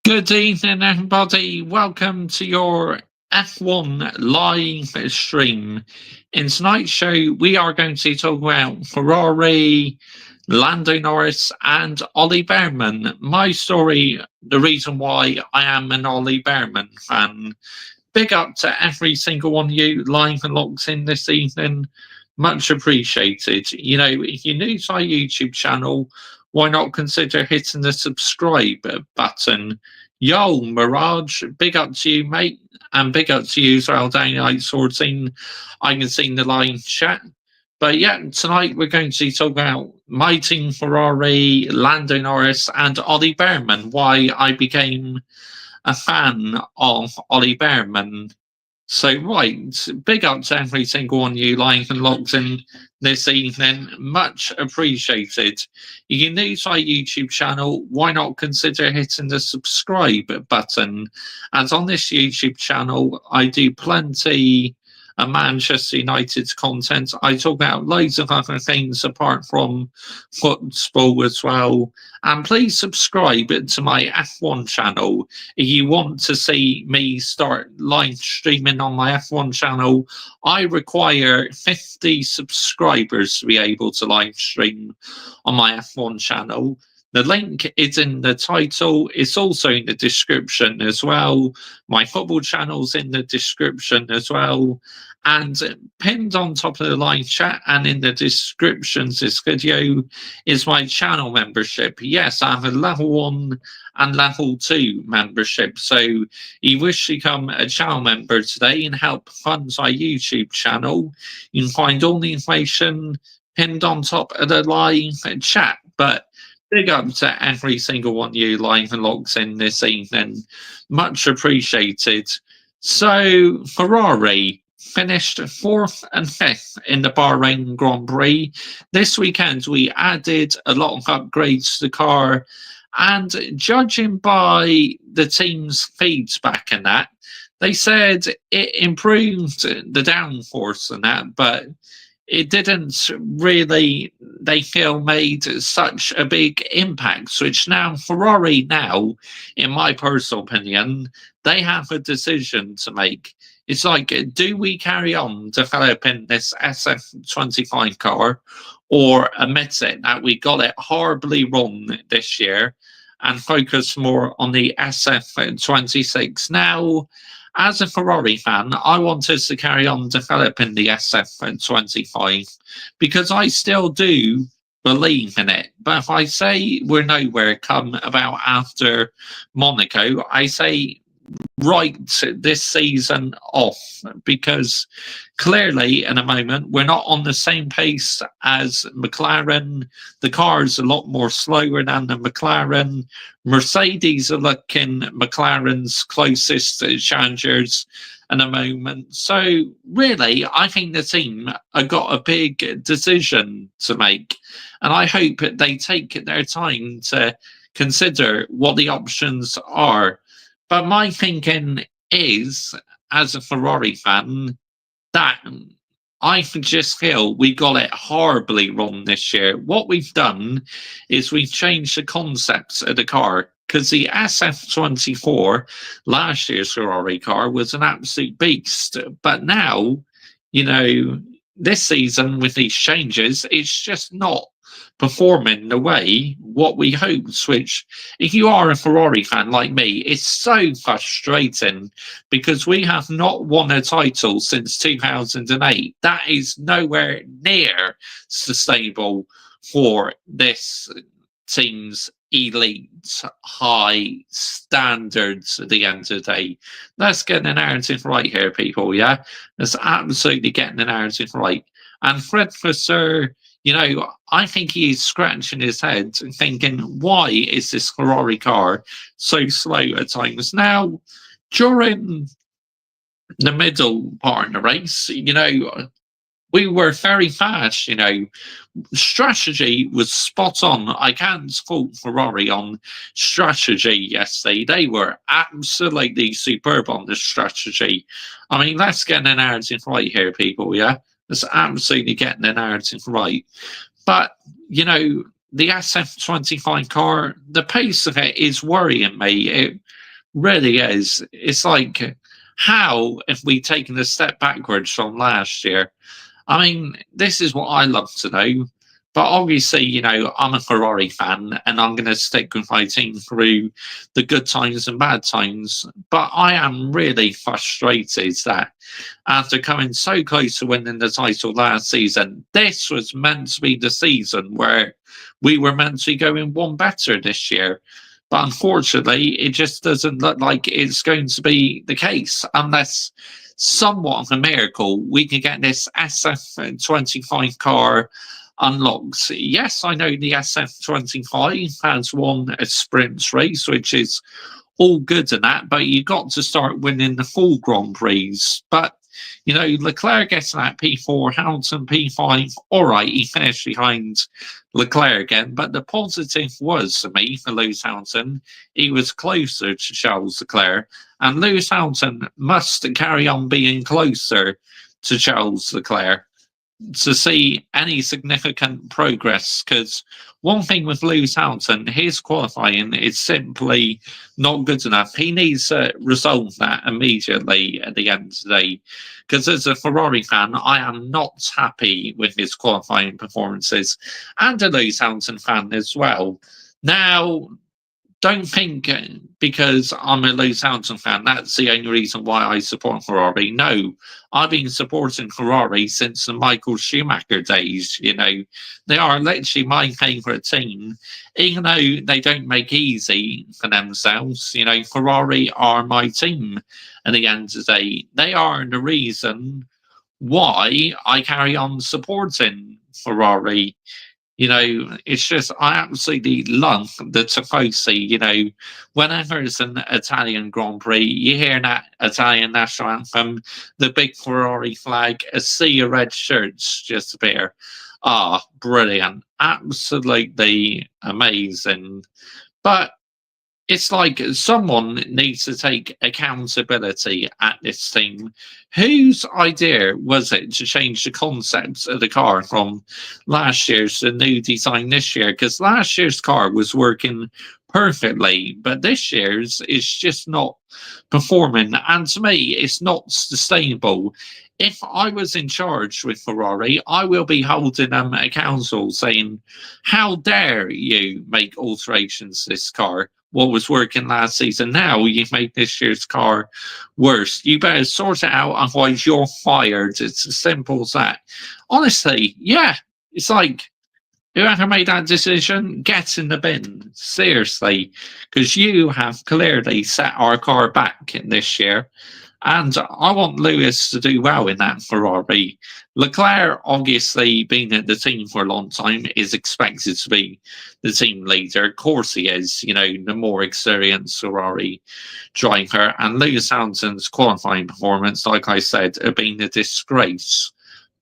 Good evening, everybody. Welcome to your F1 live stream. In tonight's show, we are going to talk about Ferrari, Lando Norris, and Ollie Bearman. My story, the reason why I am an Ollie Bearman fan. Big up to every single one of you live and locked in this evening. Much appreciated. If you're new to our YouTube channel, why not consider hitting the subscribe button? Yo, Mirage, big up to you, mate, and big up to you as well, down outsourcing. I can see in the line chat. But yeah, tonight we're going to talk about my team Ferrari, Lando Norris, and Ollie Bearman, why I became a fan of Ollie Bearman. So, right, big up to every single one of you live and logged in this evening. Much appreciated. If you're new to our YouTube channel, why not consider hitting the subscribe button? As on this YouTube channel, I do plenty of Manchester United content. I talk about loads of other things apart from football as well. And please subscribe to my F1 channel if you want to see me start live streaming on my F1 channel. I require 50 subscribers to be able to live stream on my F1 channel. The link is in the title. It's also in the description as well. My football channel's in the description as well. And pinned on top of the live chat and in the descriptions this video is my channel membership. Yes, I have a level 1 and level 2 membership. So you wish to become a channel member today and help fund my YouTube channel, you can find all the information pinned on top of the live chat. But big up to every single one of you live and locked in this evening. Much appreciated. So, Ferrari finished 4th and 5th in the Bahrain Grand Prix. This weekend, we added a lot of upgrades to the car. And judging by the team's feedback and that, they said it improved the downforce and that, but it didn't really, they feel, made such a big impact. Which now, Ferrari now, in my personal opinion, they have a decision to make. It's like, do we carry on developing this SF25 car or admit it that we got it horribly wrong this year and focus more on the SF26? Now, as a Ferrari fan, I want us to carry on developing the SF25 because I still do believe in it. But if I say we're nowhere come about after Monaco, I say write this season off, because clearly in a moment we're not on the same pace as McLaren. The car is a lot more slower than the McLaren. Mercedes are looking McLaren's closest challengers in a moment. So really, I think the team have got a big decision to make, and I hope they take their time to consider what the options are. But my thinking is, as a Ferrari fan, that I just feel we got it horribly wrong this year. What we've done is we've changed the concept of the car, because the SF24, last year's Ferrari car, was an absolute beast. But now, this season with these changes, it's just not performing the way what we hoped. Which, if you are a Ferrari fan like me, it's so frustrating because we have not won a title since 2008. That is nowhere near sustainable for this team's elite high standards at the end of the day. Let's get the narrative right here, people. Yeah, let's absolutely get the narrative right. And Fred Vasseur, I think he's scratching his head and thinking, why is this Ferrari car so slow at times? Now, during the middle part of the race, we were very fast. Strategy was spot on. I can't fault Ferrari on strategy yesterday. They were absolutely superb on the strategy. I mean, let's get the narrative right here, people, yeah? Let's absolutely get the narrative right. But, the SF25 car, the pace of it is worrying me. It really is. It's like, how have we taken a step backwards from last year? I mean, this is what I love to know. But obviously, I'm a Ferrari fan and I'm going to stick with my team through the good times and bad times. But I am really frustrated that after coming so close to winning the title last season, this was meant to be the season where we were meant to be going one better this year. But unfortunately, it just doesn't look like it's going to be the case unless somewhat of a miracle we can get this SF25 car unlocked. Yes, I know the SF25 has won a sprint race, which is all good in that, but you got to start winning the full Grand Prix. But Leclerc getting that P4, Hamilton P5. All right, he finished behind Leclerc again, but the positive was for me for Lewis Hamilton, he was closer to Charles Leclerc, and Lewis Hamilton must carry on being closer to Charles Leclerc to see any significant progress, because one thing with Lewis Hamilton, his qualifying is simply not good enough. He needs to resolve that immediately at the end of the day, because as a Ferrari fan, I am not happy with his qualifying performances, and a Lewis Hamilton fan as well. Now, don't think because I'm a Lewis Hamilton fan, that's the only reason why I support Ferrari. No, I've been supporting Ferrari since the Michael Schumacher days. They are literally my favourite team, even though they don't make easy for themselves. Ferrari are my team at the end of the day. They are the reason why I carry on supporting Ferrari. It's just, I absolutely love the Tifosi. Whenever it's an Italian Grand Prix, you hear that Italian national anthem, the big Ferrari flag, a sea of red shirts just appear. Ah, brilliant. Absolutely amazing. But it's like someone needs to take accountability at this team. Whose idea was it to change the concept of the car from last year's to the new design this year? Because last year's car was working perfectly, but this year's is just not performing. And to me, it's not sustainable. If I was in charge with Ferrari, I will be holding them accountable, saying, how dare you make alterations to this car? What was working last season, now you've made this year's car worse. You better sort it out, otherwise you're fired. It's as simple as that. Honestly, yeah, it's like, whoever made that decision, get in the bin. Seriously, because you have clearly set our car back this year. And I want Lewis to do well in that Ferrari. Leclerc, obviously, being at the team for a long time, is expected to be the team leader. Of course he is, the more experienced Ferrari driver. And Lewis Hamilton's qualifying performance, like I said, have been a disgrace.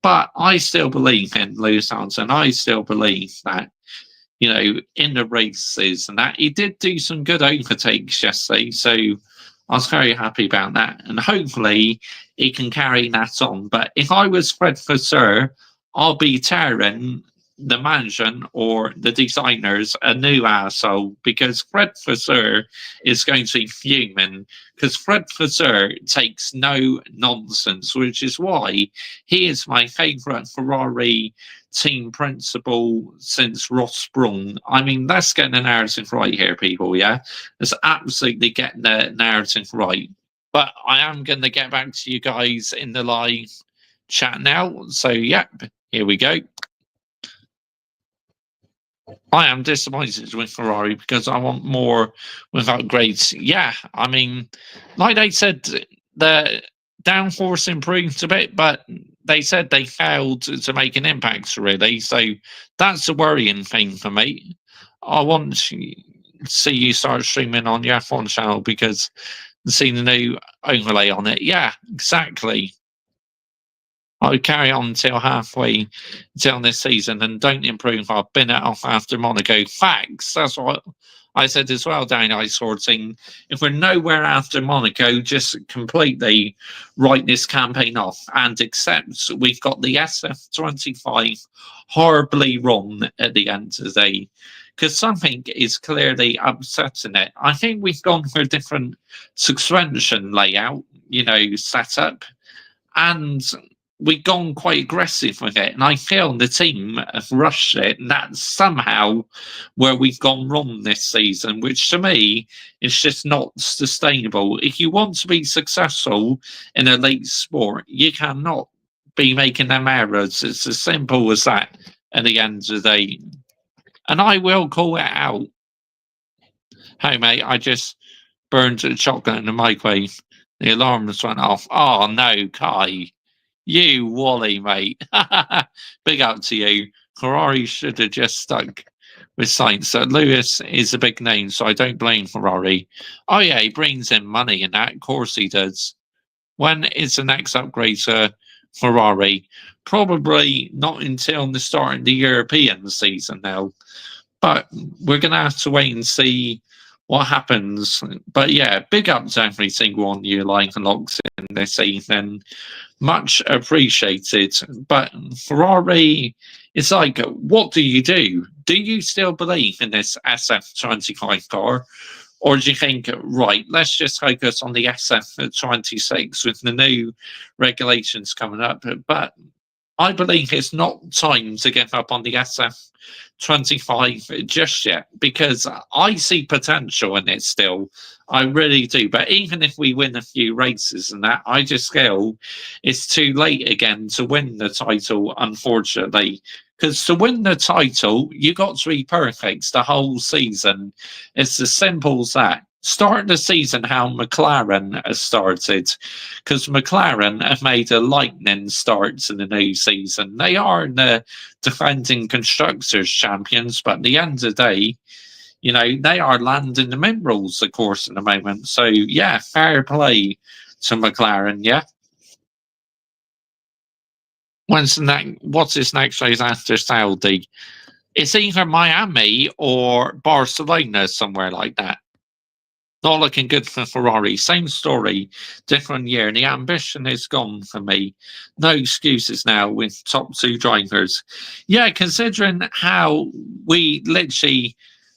But I still believe in Lewis Hamilton. I still believe that, in the races and that, he did do some good overtakes yesterday. So I was very happy about that, and hopefully he can carry that on. But if I was Fred Vasseur, I'll be tearing the management or the designers a new asshole, because Fred Vasseur is going to be fuming, because Fred Vasseur takes no nonsense, which is why he is my favourite Ferrari team principal since Ross Brawn. I mean, let's get the narrative right here, people, yeah? Let's absolutely get the narrative right. But I am going to get back to you guys in the live chat now. So, yep, here we go. I am disappointed with Ferrari because I want more with upgrades. Yeah, I mean, like they said, the downforce improved a bit, but they said they failed to make an impact, really. So that's a worrying thing for me. I want to see you start streaming on your F1 channel because seeing the new overlay on it. Yeah, exactly. I'll carry on until halfway until this season and don't improve. I'll bin it off after Monaco. Facts. That's what I said as well down ice sorting, if we're nowhere after Monaco, just completely write this campaign off and accept we've got the SF25 horribly wrong at the end of the day. Because something is clearly upsetting it. I think we've gone for a different suspension layout, setup, and we've gone quite aggressive with it. And I feel the team have rushed it, and that's somehow where we've gone wrong this season, which to me is just not sustainable. If you want to be successful in elite sport, you cannot be making them errors. It's as simple as that at the end of the day. And I will call it out. Hey, mate, I just burned a chocolate in the microwave. The alarms went off. Oh, no, Kai. You Wally, mate. Big up to you. Ferrari should have just stuck with Sainz. So Lewis is a big name, so I don't blame Ferrari. Oh, yeah, he brings in money and that. Of course he does. When is the next upgrade to Ferrari? Probably not until the start of the European season now. But we're going to have to wait and see what happens. But yeah, big up to every single one you like and locks in this evening. Much appreciated. But Ferrari, it's like, what do you do? Do you still believe in this SF25 car? Or do you think, right, let's just focus on the SF26 with the new regulations coming up? But I believe it's not time to give up on the SF25 just yet because I see potential in it still. I really do. But even if we win a few races and that, I just feel it's too late again to win the title, unfortunately. Because to win the title, you got to be perfect the whole season. It's as simple as that. Start the season how McLaren has started, because McLaren have made a lightning start to the new season. They are the defending constructors champions, but at the end of the day, they are landing the minerals, of course, at the moment. So yeah, fair play to McLaren. Yeah. What's his next race after Saudi? It's either Miami or Barcelona, somewhere like that. Not looking good for Ferrari. Same story, different year. And the ambition is gone for me. No excuses now with top two drivers. Yeah, considering how we literally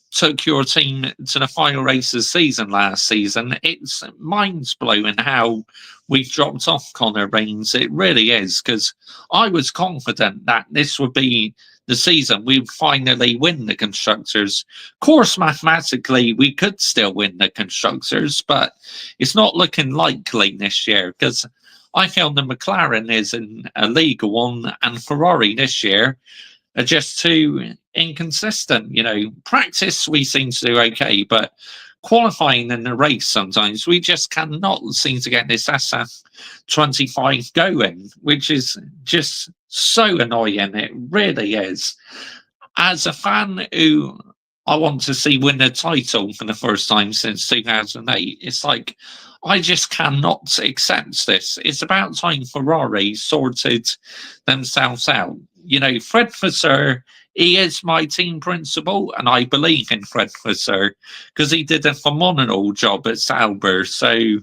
took your team to the final race of the season last season, it's mind-blowing how we've dropped off Connor Reigns. It really is, because I was confident that this would be the season we would finally win the constructors. Of course, mathematically, we could still win the constructors, but it's not looking likely this year because I feel the McLaren is in a League One and Ferrari this year are just too inconsistent. Practice we seem to do okay, but qualifying in the race sometimes we just cannot seem to get this SF25 going, which is just so annoying. It really is. As a fan who I want to see win a title for the first time since 2008, it's like I just cannot accept this. It's about time Ferrari sorted themselves out. Fred Vasseur, he is my team principal, and I believe in Fred Vasseur because he did a phenomenal job at Sauber. So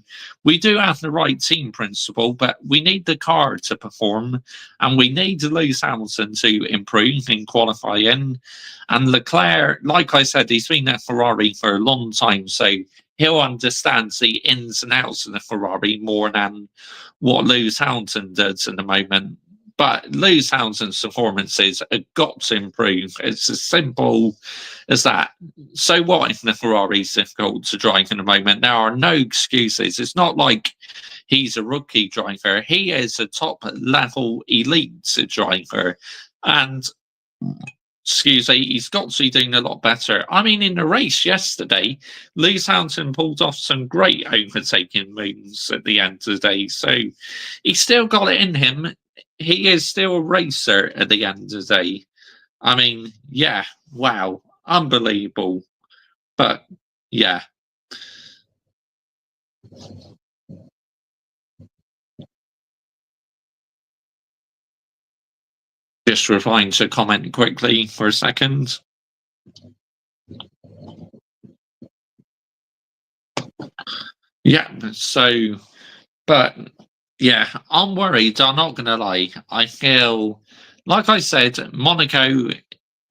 we do have the right team principal, but we need the car to perform, and we need Lewis Hamilton to improve in qualifying. And Leclerc, like I said, he's been at Ferrari for a long time, so he'll understand the ins and outs of the Ferrari more than what Lewis Hamilton does at the moment. But Lewis Hamilton's performances have got to improve. It's as simple as that. So what if the Ferrari's difficult to drive in the moment? There are no excuses. It's not like he's a rookie driver. He is a top-level elite driver. And excuse me, he's got to be doing a lot better. I mean, in the race yesterday, Lewis Hamilton pulled off some great overtaking moves at the end of the day. So he's still got it in him. He is still a racer at the end of the day. I mean, yeah, wow, unbelievable. But yeah. Just replying to comment quickly for a second. Yeah, so, but yeah, I'm worried. I'm not going to lie. I feel, like I said, Monaco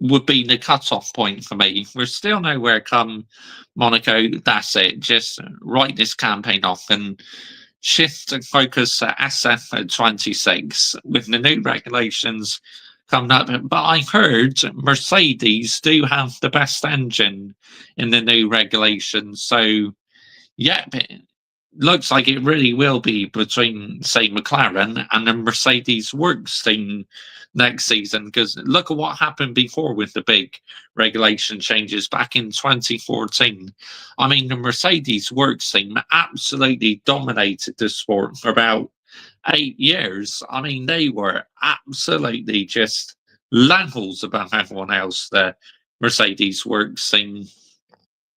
would be the cut-off point for me. We're still nowhere come Monaco. That's it. Just write this campaign off and shift and focus to SF at 26 with the new regulations coming up. But I heard Mercedes do have the best engine in the new regulations. So, yeah, looks like it really will be between, say, McLaren and the Mercedes Works team next season. Because look at what happened before with the big regulation changes back in 2014. I mean, the Mercedes Works team absolutely dominated the sport for about 8 years. I mean, they were absolutely just levels above everyone else, the Mercedes Works team.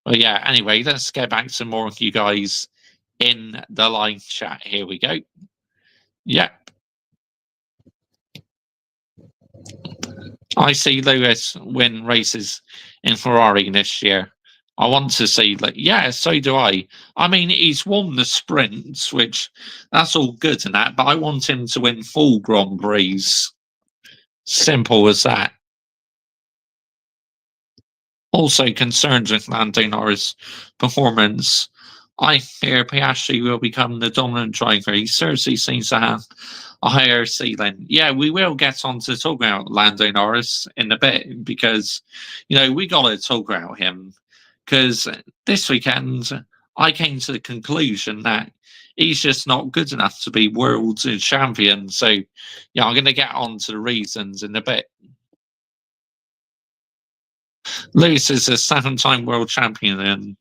Well, yeah, anyway, let's get back to more of you guys in the live chat. Here we go. Yep. I see Lewis win races in Ferrari this year. I want to see, like, yeah, so do I. I mean, he's won the sprints, which that's all good and that, but I want him to win full Grand Prix. Simple as that. Also concerned with Lando Norris' performance. I fear Piastri will become the dominant driver. He certainly seems to have a higher ceiling. Yeah, we will get on to talk about Lando Norris in a bit because, we got to talk about him because this weekend I came to the conclusion that he's just not good enough to be world champion. So, yeah, I'm going to get on to the reasons in a bit. Lewis is a seven-time world champion and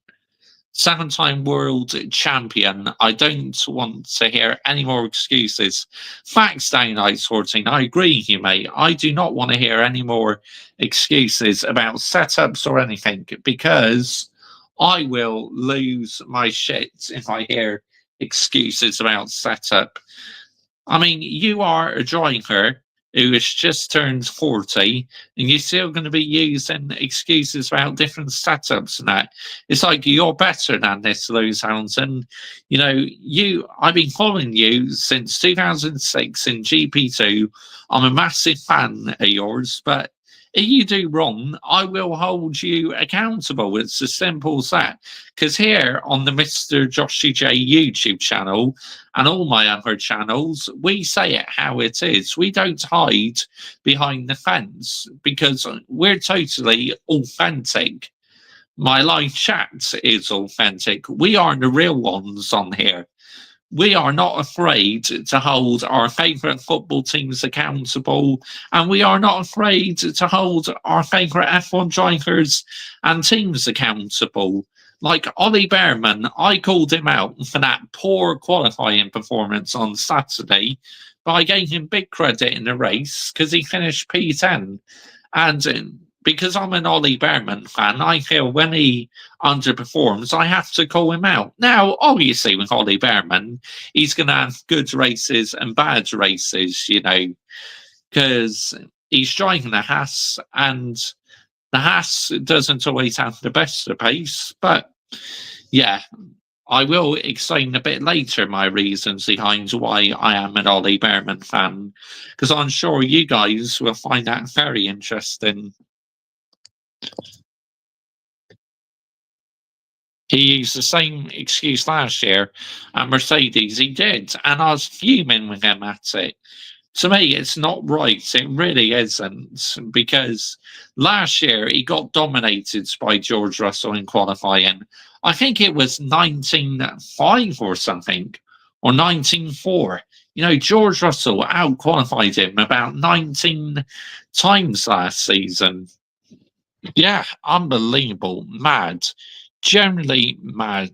seven-time world champion. I don't want to hear any more excuses. Facts down, Ice 14. I agree with you, mate. I do not want to hear any more excuses about setups or anything because I will lose my shit if I hear excuses about setup. I mean, you are a driver who has just turned 40 and you're still going to be using excuses about different setups and that. It's like you're better than this, Lewis Hamilton. I've been following you since 2006 in GP2. I'm a massive fan of yours, but if you do wrong, I will hold you accountable. It's as simple as that. Because here on the Mr. Joshy J YouTube channel and all my other channels, we say it how it is. We don't hide behind the fence because we're totally authentic. My live chat is authentic. We are the real ones on here. We are not afraid to hold our favourite football teams accountable, and we are not afraid to hold our favourite F1 drivers and teams accountable. Like Ollie Bearman, I called him out for that poor qualifying performance on Saturday, but I gave him big credit in the race because he finished P10. And because I'm an Ollie Bearman fan, I feel when he underperforms, I have to call him out. Now, obviously, with Ollie Bearman, he's going to have good races and bad races, because he's driving a Haas, and the Haas doesn't always have the best of pace. But yeah, I will explain a bit later my reasons behind why I am an Ollie Bearman fan, because I'm sure you guys will find that very interesting. He used the same excuse last year at Mercedes. He did, and I was fuming with him at it. To me, it's not right. It really isn't, because last year he got dominated by George Russell in qualifying. I think it was 19.5 or something, or 19.4. George Russell out-qualified him about 19 times last season. Yeah, unbelievable, mad, generally mad.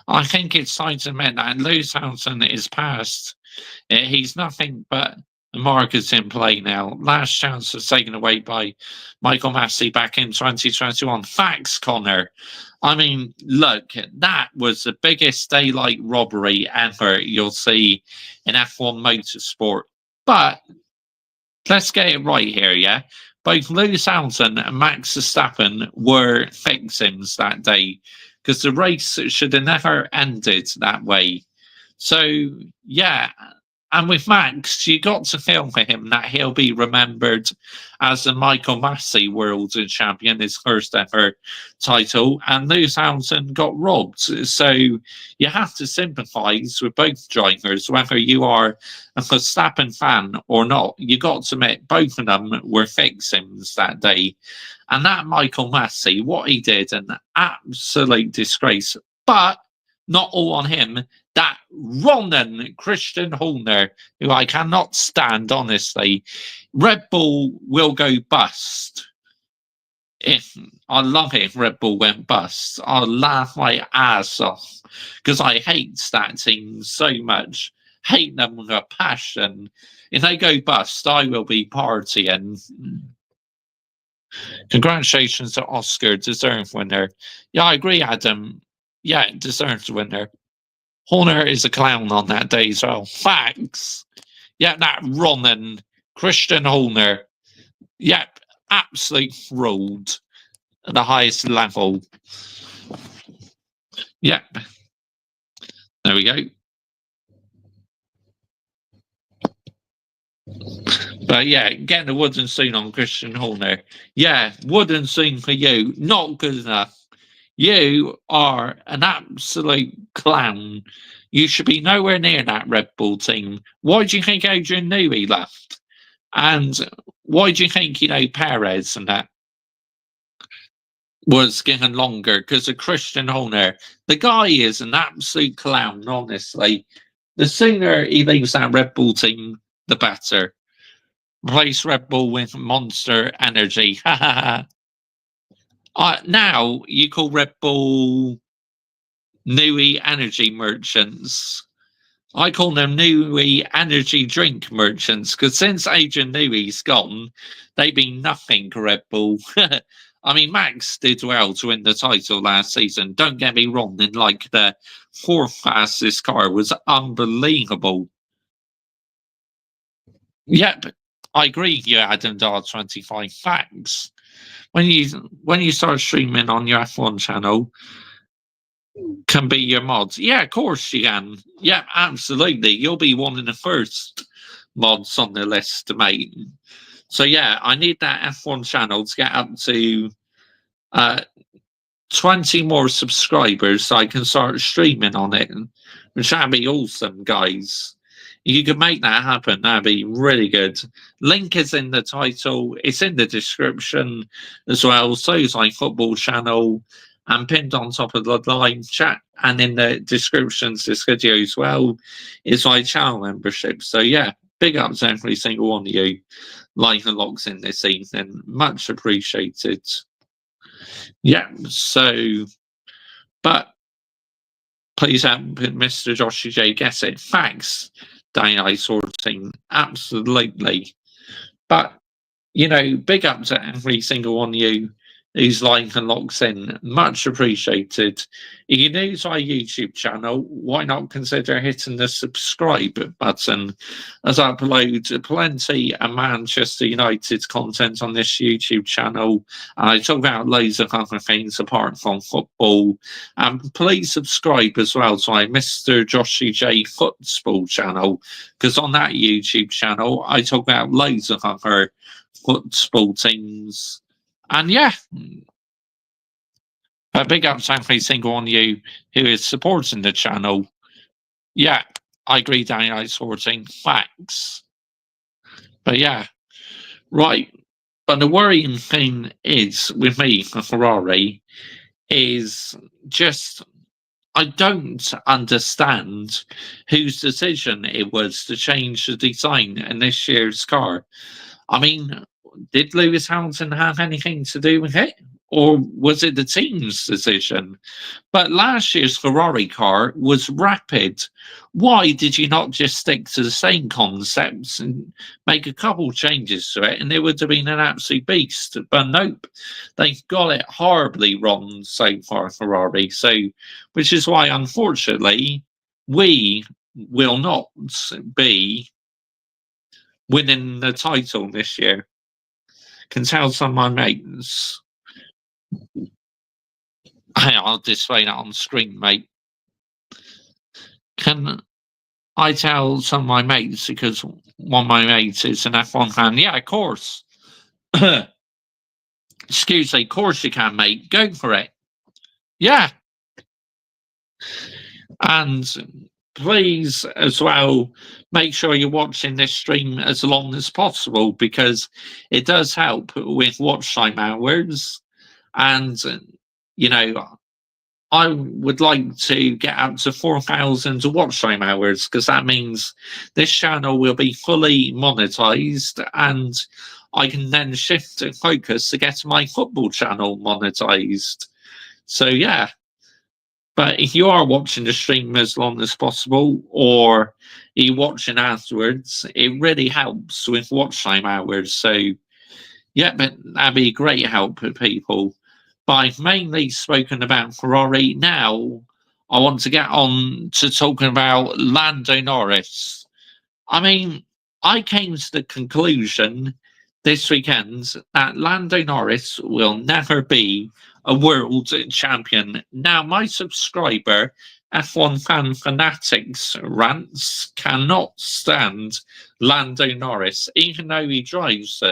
I think it's time to admit that Lewis Hamilton is past. He's nothing but a marketing play now. Last chance was taken away by Michael Massey back in 2021. Facts, Connor. I mean, look, that was the biggest daylight robbery ever you'll see in F1 motorsport. But let's get it right here, yeah? Both Lewis Hamilton and Max Verstappen were victims that day because the race should have never ended that way. So, yeah. And with Max, you got to feel for him that he'll be remembered as the Michael Massey World Champion, his first ever title, and Lewis Hamilton got robbed. So you have to sympathise with both drivers, whether you are a Verstappen fan or not. You got to admit both of them were victims that day. And that Michael Massey, what he did, an absolute disgrace. But not all on him. That Ronan Christian Horner, who I cannot stand, honestly. Red Bull will go bust. If I love it if Red Bull went bust. I'll laugh my ass off because I hate that team so much. Hate them with a passion. If they go bust, I will be partying. Congratulations to Oscar, deserved winner. Yeah, I agree, Adam. Yeah, deserved winner. Horner is a clown on that day as well. Facts. Yeah, that Ronan, Christian Horner. Yep, absolute fraud at the highest level. Yep. There we go. But yeah, getting the wooden spoon on Christian Horner. Yeah, wooden spoon for you. Not good enough. You are an absolute clown. You should be nowhere near that Red Bull team. Why do you think Adrian Newey left? And why do you think, Perez and that was getting longer? Because of Christian Horner. The guy is an absolute clown, honestly. The sooner he leaves that Red Bull team, the better. Replace Red Bull with Monster Energy. Now you call Red Bull Newey Energy Merchants. I call them Newey Energy Drink Merchants because since Adrian Newey's gone, they've been nothing Red Bull. I mean, Max did well to win the title last season. Don't get me wrong, in like the fourth fastest car was unbelievable. Yep, I agree. You Adam R25 facts. When you start streaming on your F1 channel, can be your mods. Yeah, of course you can. Yeah, absolutely. You'll be one of the first mods on the list, mate. So yeah, I need that F1 channel to get up to 20 more subscribers so I can start streaming on it, which would be awesome, guys. You could make that happen. That'd be really good. Link is in the title. It's in the description as well. So is my football channel. And pinned on top of the live chat and in the descriptions to this video as well is my channel membership. So yeah, big up to every single one of you live and logs in this evening. Much appreciated. Yeah, so, but please help Mr. Joshy J get it. Thanks, Day sorting. Absolutely. But, big up to every single one of you who's live and logs in. Much appreciated. If you're new to our YouTube channel, why not consider hitting the subscribe button as I upload plenty of Manchester United content on this YouTube channel. And I talk about loads of other things apart from football. And please subscribe as well to my Mr. Joshy J Football channel, because on that YouTube channel, I talk about loads of other football teams. And yeah, a big up to every single one of you who is supporting the channel. Yeah, I agree, Danny, sorting facts. But yeah, right. But the worrying thing is with me for Ferrari is just I don't understand whose decision it was to change the design in this year's car. I mean, did Lewis Hamilton have anything to do with it? Or was it the team's decision? But last year's Ferrari car was rapid. Why did you not just stick to the same concepts and make a couple changes to it and it would have been an absolute beast? But nope, they've got it horribly wrong so far, Ferrari. So, which is why, unfortunately, we will not be winning the title this year. Can tell some of my mates. I'll display that on screen, mate. Can I tell some of my mates, because one of my mates is an F1 fan? Yeah, of course. Excuse me, of course you can, mate. Go for it. Yeah. And please, as well, make sure you're watching this stream as long as possible, because it does help with watch time hours. And, you know, I would like to get up to 4,000 watch time hours, because that means this channel will be fully monetized, and I can then shift focus to get my football channel monetized. So, yeah. But if you are watching the stream as long as possible, or you're watching afterwards, it really helps with watch time hours. So, yeah, but that'd be a great help for people. But I've mainly spoken about Ferrari. Now, I want to get on to talking about Lando Norris. I mean, I came to the conclusion this weekend that Lando Norris will never be a world champion. Now, my subscriber, F1 Fan Fanatics Rants, cannot stand Lando Norris, even though he drives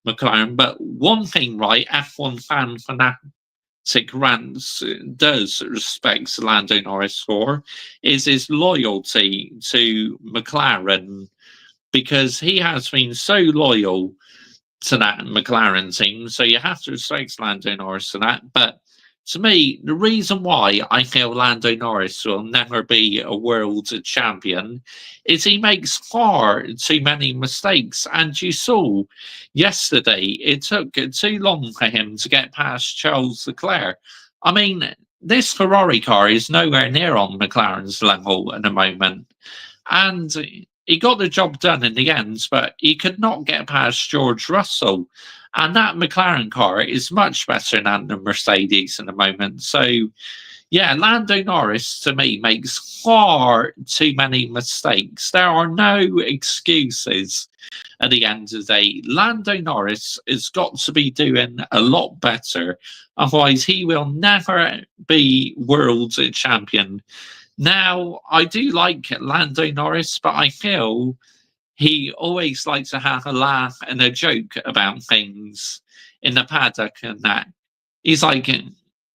McLaren. But one thing, right, F1 Fan Fanatic Rants does respect Lando Norris for is his loyalty to McLaren, because he has been so loyal to that McLaren team. So you have to respect Lando Norris for that. But to me, the reason why I feel Lando Norris will never be a world champion is he makes far too many mistakes. And you saw yesterday, it took too long for him to get past Charles Leclerc. I mean, this Ferrari car is nowhere near on McLaren's level at the moment. And he got the job done in the end, but he could not get past George Russell. And that McLaren car is much better than the Mercedes in the moment. So, yeah, Lando Norris, to me, makes far too many mistakes. There are no excuses at the end of the day. Lando Norris has got to be doing a lot better. Otherwise, he will never be world champion. Now, I do like Lando Norris, but I feel he always likes to have a laugh and a joke about things in the paddock, and that. He's like,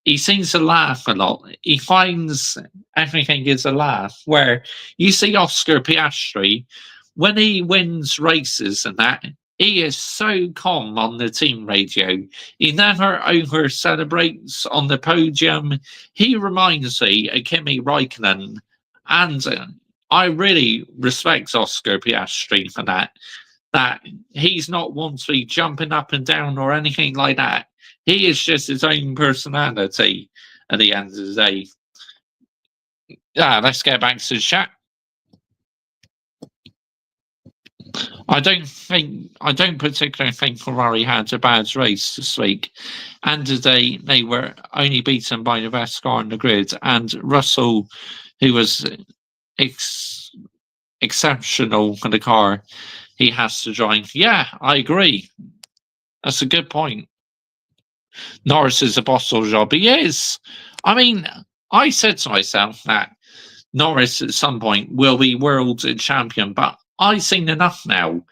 he seems to laugh a lot. He finds everything is a laugh. Where you see Oscar Piastri, when he wins races and that, he is so calm on the team radio. He never over celebrates on the podium. He reminds me of Kimi Raikkonen, and I really respect Oscar Piastri for that. That he's not one to be jumping up and down or anything like that. He is just his own personality at the end of the day. Yeah, let's get back to the chat. I don't particularly think Ferrari had a bad race this week. And today they were only beaten by the best car on the grid, and Russell, who was exceptional for the car he has to drive. Yeah, I agree. That's a good point. Norris is a bottle job. He is. I mean, I said to myself that Norris at some point will be world champion, but I've seen enough now.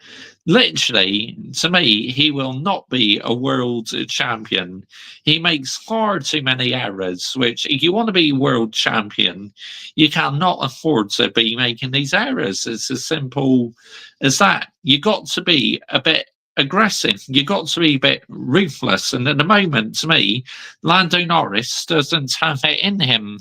Literally, to me, he will not be a world champion. He makes far too many errors, which, if you want to be world champion, you cannot afford to be making these errors. It's as simple as that. You got to be a bit aggressive. You got to be a bit ruthless. And at the moment, to me, Lando Norris doesn't have it in him.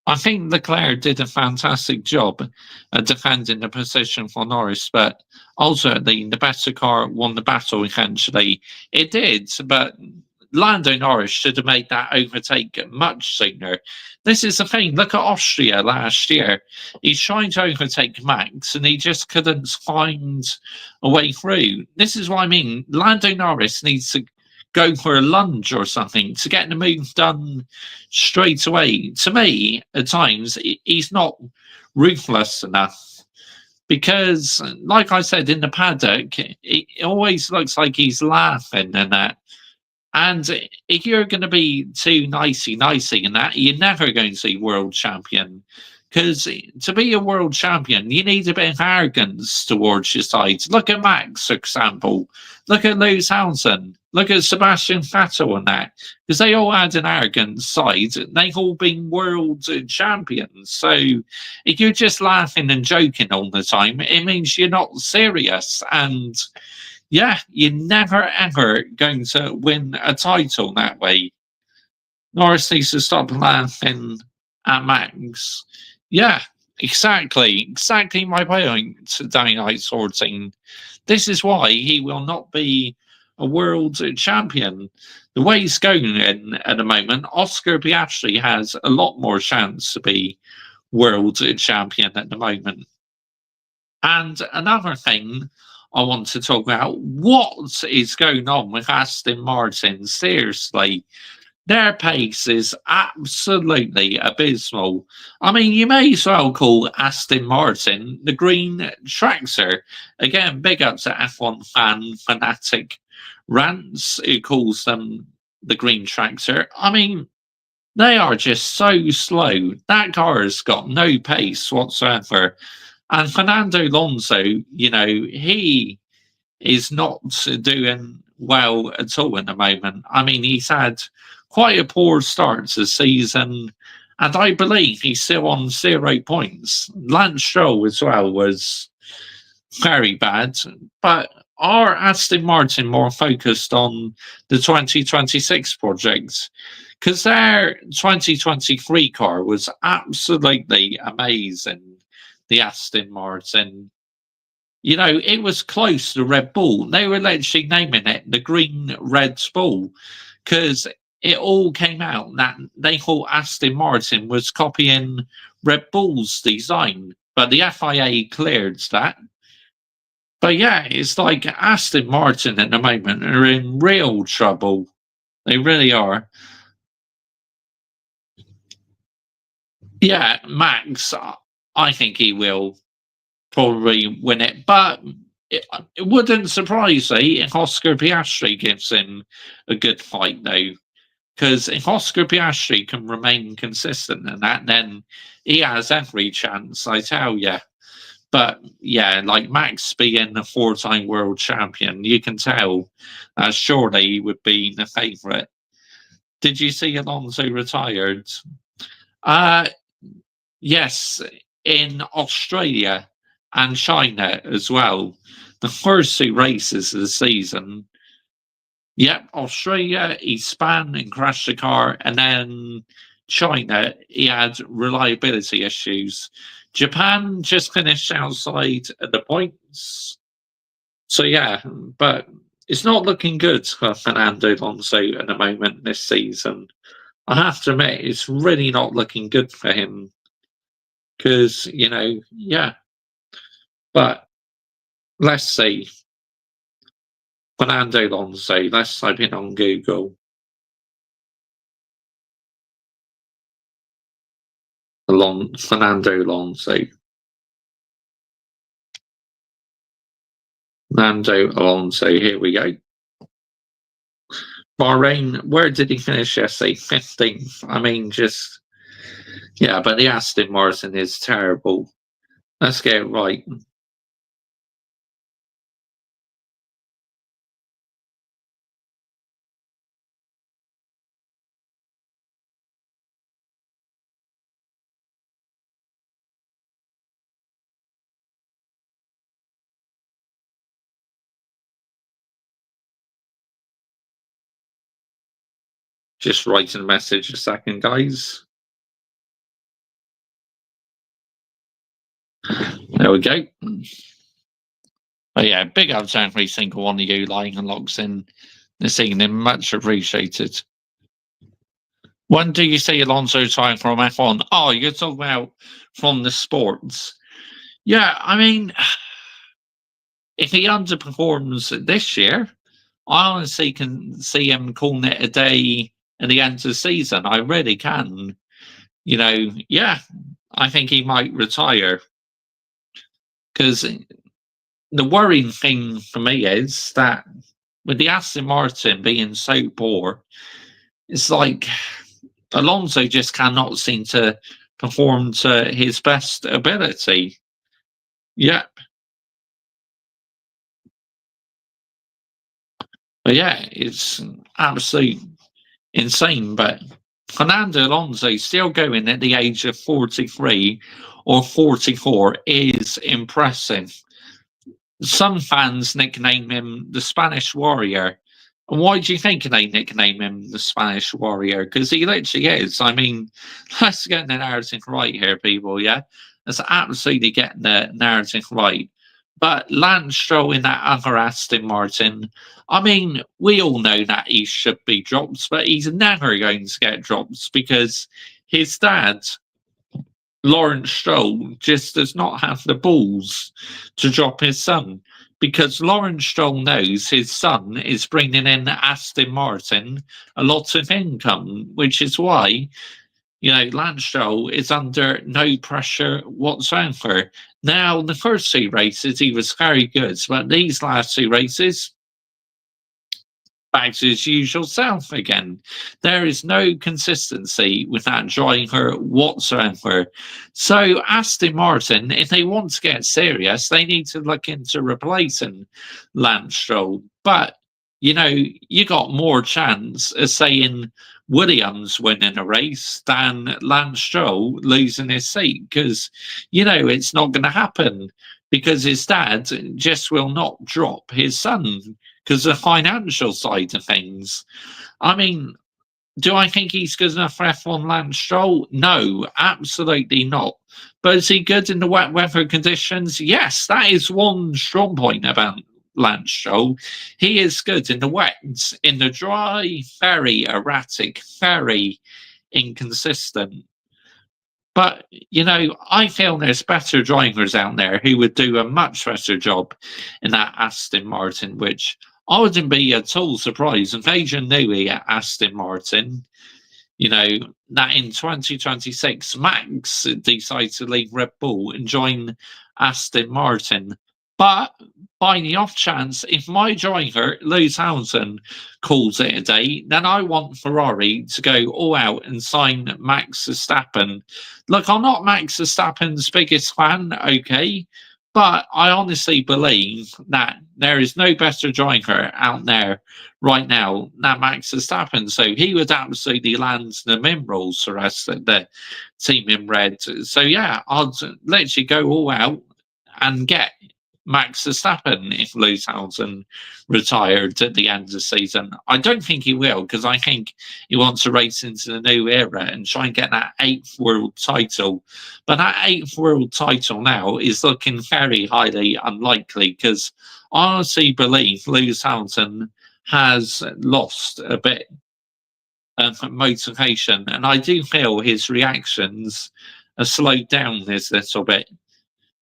I think Leclerc did a fantastic job at defending the position for Norris, but ultimately the better car won the battle eventually. It did, but Lando Norris should have made that overtake much sooner. This is the thing. Look at Austria last year. He's trying to overtake Max, and he just couldn't find a way through. This is what I mean. Lando Norris needs to go for a lunge or something to get the move done straight away. To me, at times, he's not ruthless enough. because, like I said, in the paddock, it always looks like he's laughing and that. And if you're going to be too nicey and that, you're never going to see world champion. Because to be a world champion, you need a bit of arrogance towards your side. Look at Max, for example. Look at Lewis Hamilton. Look at Sebastian Vettel and that. Because they all had an arrogant side. They've all been world champions. So if you're just laughing and joking all the time, it means you're not serious. And yeah, you're never ever going to win a title that way. Norris needs to stop laughing at Max. Yeah, exactly my point, Dynamite Sorting. This is why he will not be a world champion. The way he's going in at the moment, Oscar Piastri has a lot more chance to be world champion at the moment. And another thing I want to talk about, what is going on with Aston Martin? Seriously, their pace is absolutely abysmal. I mean, you may as well call Aston Martin the Green Tractor. Again, big up to F1 fan fanatic Rants, who calls them the Green Tractor. I mean, they are just so slow. That car has got no pace whatsoever. And Fernando Alonso, he is not doing well at all at the moment. I mean, he's had quite a poor start to the season, and I believe he's still on 0 points. Lance Stroll as well was very bad, but are Aston Martin more focused on the 2026 project? Because their 2023 car was absolutely amazing, the Aston Martin. It was close to Red Bull. They were literally naming it the Green Red Bull because it all came out that they thought Aston Martin was copying Red Bull's design, but the FIA cleared that. But yeah, it's like Aston Martin at the moment are in real trouble. They really are. Yeah, Max, I think he will probably win it, but it wouldn't surprise me if Oscar Piastri gives him a good fight, though. Because if Oscar Piastri can remain consistent in that, then he has every chance, I tell you. But yeah, like Max being a 4-time world champion, you can tell surely he would be the favourite. Did you see Alonso retired? Uh, yes, in Australia and China as well. The first 2 races of the season. Yep, Australia, he span and crashed the car, and then China, he had reliability issues. Japan just finished outside at the points. So yeah, but it's not looking good for Fernando Alonso at the moment this season. I have to admit, it's really not looking good for him. Because, yeah. But let's see. Fernando Alonso, let's type in on Google. Fernando Alonso. Lando Alonso, here we go. Bahrain, where did he finish yesterday? 15th. I mean, yeah, but the Aston Martin is terrible. Let's get it right. Just writing a message a second, guys. There we go. Oh yeah, big up to every single one of you lying and locks in this evening. Much appreciated. When do you see Alonso time from F1? Oh, you're talking about from the sports. Yeah, I mean, if he underperforms this year, I honestly can see him calling it a day at the end of the season. I really can. Yeah, I think he might retire. Because the worrying thing for me is that with the Aston Martin being so poor, it's like Alonso just cannot seem to perform to his best ability. Yep. But yeah, it's absolute insane. But Fernando Alonso still going at the age of 43 or 44 is impressive. Some fans nickname him the Spanish Warrior. And why do you think they nickname him the Spanish Warrior? Because he literally is. I mean, let's get the narrative right here, people, yeah? Let's absolutely get the narrative right. But Lance Stroll in that other Aston Martin, I mean, we all know that he should be dropped, but he's never going to get dropped because his dad, Lawrence Stroll, just does not have the balls to drop his son because Lawrence Stroll knows his son is bringing in Aston Martin a lot of income, which is why, Lance Stroll is under no pressure whatsoever. Now, the first two races, he was very good, but these last two races, back to his usual self again. There is no consistency with that driver whatsoever. So Aston Martin, if they want to get serious, they need to look into replacing Lance Stroll. But, you got more chance of saying Williams winning a race than Lance Stroll losing his seat because, it's not going to happen because his dad just will not drop his son because the financial side of things. I mean, do I think he's good enough for F1 Lance Stroll? No, absolutely not. But is he good in the wet weather conditions? Yes, that is one strong point about Lance Stroll. He is good in the wet. In the dry, very erratic, very inconsistent. But, I feel there's better drivers out there who would do a much better job in that Aston Martin, which I wouldn't be at all surprised if Adrian Newey at Aston Martin, that in 2026 Max decides to leave Red Bull and join Aston Martin. But by the off chance, if my driver, Lewis Hamilton, calls it a day, then I want Ferrari to go all out and sign Max Verstappen. Look, I'm not Max Verstappen's biggest fan, okay? But I honestly believe that there is no better driver out there right now than Max Verstappen. So he would absolutely land the minerals for us at the team in red. So yeah, I'd literally go all out and get Max Verstappen if Lewis Hamilton retired at the end of the season. I don't think he will because I think he wants to race into the new era and try and get that 8th world title. But that 8th world title now is looking very highly unlikely because I honestly believe Lewis Hamilton has lost a bit of motivation, and I do feel his reactions are slowed down this little bit.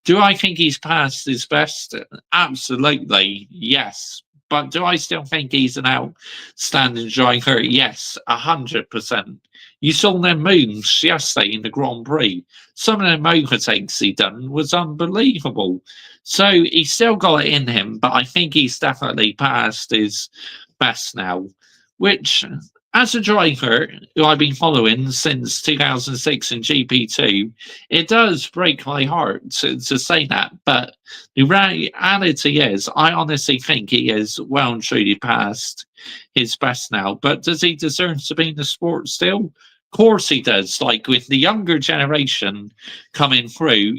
Do I think he's past his best? Absolutely, yes. But do I still think he's an outstanding driver? Yes, 100%. You saw them moves yesterday in the Grand Prix. Some of them overtakes he done was unbelievable. So he's still got it in him, but I think he's definitely past his best now, which, as a driver who I've been following since 2006 in GP2, it does break my heart to say that. But the reality is, I honestly think he is well and truly past his best now. But does he deserve to be in the sport still? Of course he does. Like with the younger generation coming through,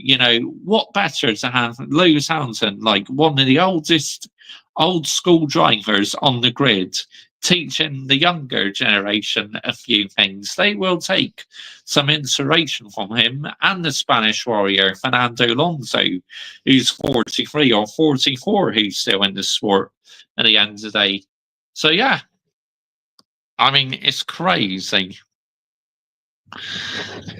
what better to have Lewis Hamilton, like one of the oldest old school drivers on the grid, teaching the younger generation a few things. They will take some inspiration from him and the Spanish Warrior, Fernando Alonso, who's 43 or 44, who's still in the sport at the end of the day. So, yeah, I mean, it's crazy.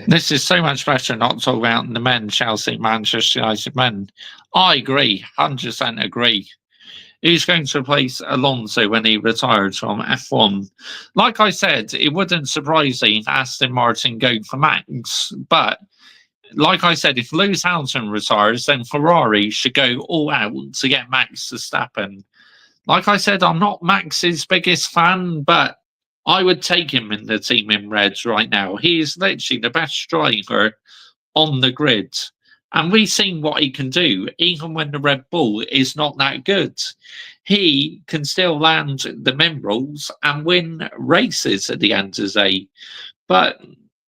This is so much better not talk about the men, Chelsea, Manchester United men. I agree, 100% agree. Who's going to replace Alonso when he retires from F1? Like I said, it wouldn't surprise me if Aston Martin go for Max, but like I said, if Lewis Hamilton retires, then Ferrari should go all out to get Max Verstappen. Like I said, I'm not Max's biggest fan, but I would take him in the team in Reds right now. He is literally the best driver on the grid. And we've seen what he can do, even when the Red Bull is not that good. He can still land the minerals and win races at the end of the day. But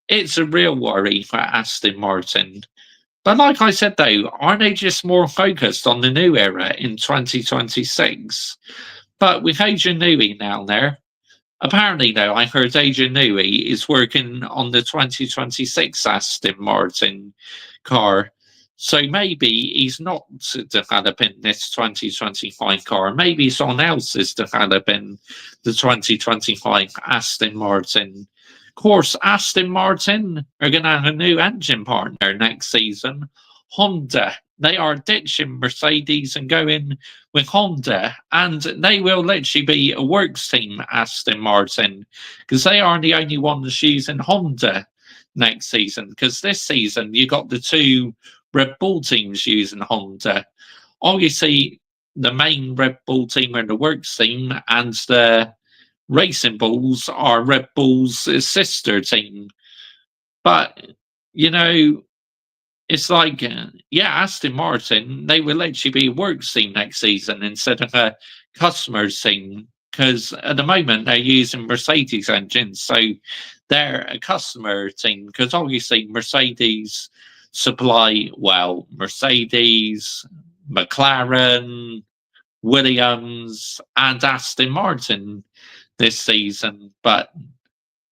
it's a real worry for Aston Martin. But like I said, though, aren't they just more focused on the new era in 2026? But with Adrian Newey now there, apparently, though, I heard Adrian Newey is working on the 2026 Aston Martin car. So maybe he's not developing this 2025 car. Maybe someone else is developing the 2025 Aston Martin. Of course, Aston Martin are going to have a new engine partner next season, Honda. They are ditching Mercedes and going with Honda, and they will literally be a works team, Aston Martin, because they are the only ones using Honda next season. Because this season, you got the two Red Bull teams using Honda. Obviously, the main Red Bull team are the works team, and the Racing Bulls are Red Bull's sister team. But, you know, it's like, yeah, Aston Martin, they will actually be a works team next season instead of a customers team. Because at the moment they're using Mercedes engines, so they're a customer team. Because obviously Mercedes supply, well, Mercedes, McLaren, Williams, and Aston Martin this season. But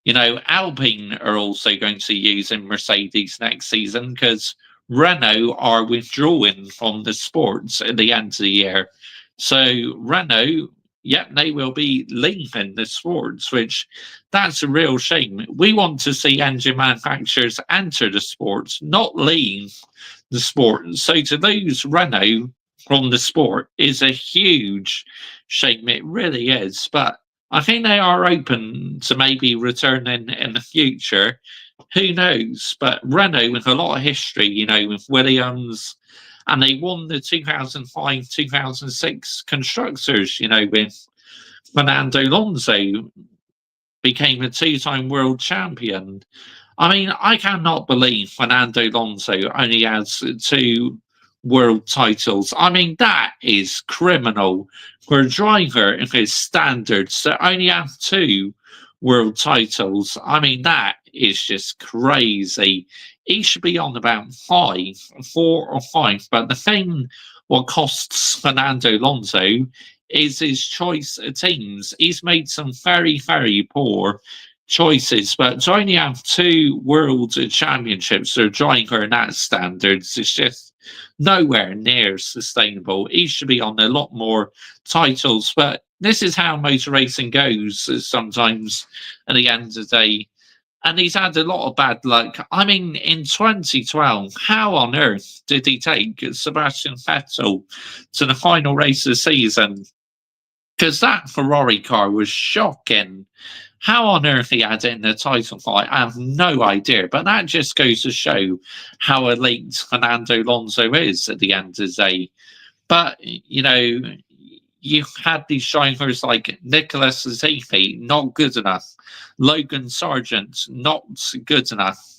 you know, Alpine are also going to be using Mercedes next season because Renault are withdrawing from the sports at the end of the year. So Renault, yep, they will be leaving the sports, which that's a real shame. We want to see engine manufacturers enter the sports, not leave the sport. So to lose Renault from the sport is a huge shame. It really is. But I think they are open to maybe returning in the future. Who knows? But Renault, with a lot of history, you know, with Williams, and they won the 2005 2006 Constructors, you know, with Fernando Alonso, became a two-time world champion. I mean, I cannot believe Fernando Alonso only has two world titles. I mean, that is criminal for a driver of his standards to only have two world titles. I mean, that is just crazy. He should be on about five, four or five. But the thing what costs Fernando Alonso is his choice of teams. He's made some very, very poor choices, but to only have two world championships for a driver in that standards is just nowhere near sustainable. He should be on a lot more titles, but this is how motor racing goes sometimes at the end of the day. And he's had a lot of bad luck. I mean, in 2012, how on earth did he take Sebastian Vettel to the final race of the season? Because that Ferrari car was shocking. How on earth he had it in the title fight, I have no idea. But that just goes to show how elite Fernando Alonso is at the end of the day. But, you know, you had these drivers like Nicholas Latifi, not good enough. Logan Sargent, not good enough.